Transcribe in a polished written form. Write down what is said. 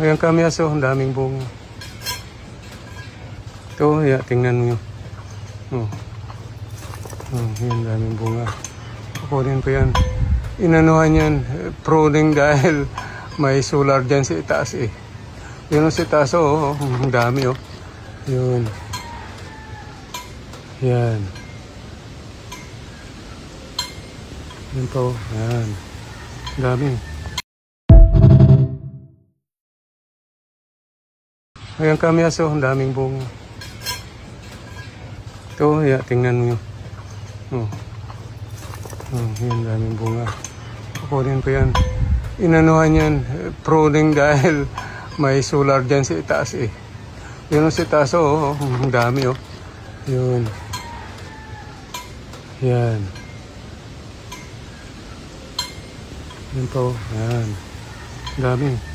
Ayan kamyaso, ang daming bunga. Ito, tingnan mo yun. Oh. Yan, daming bunga. Kukunin ko yan. Inanuhan yan, pruning dahil may solar dyan sa itaas eh. Yun sa itaas, ang dami oh. Yun. Yan. Yan po, yan. Dami. Ayan kamyaso, ang daming bunga. Ito, tingnan mo yun. Yan, daming bunga. Kukunin ko yan. Inanuhan yan, pruning dahil may solar dyan sa itaas eh. Yun sa itaas, ang dami oh. Yun. Yan. Yan po, yan. Dami.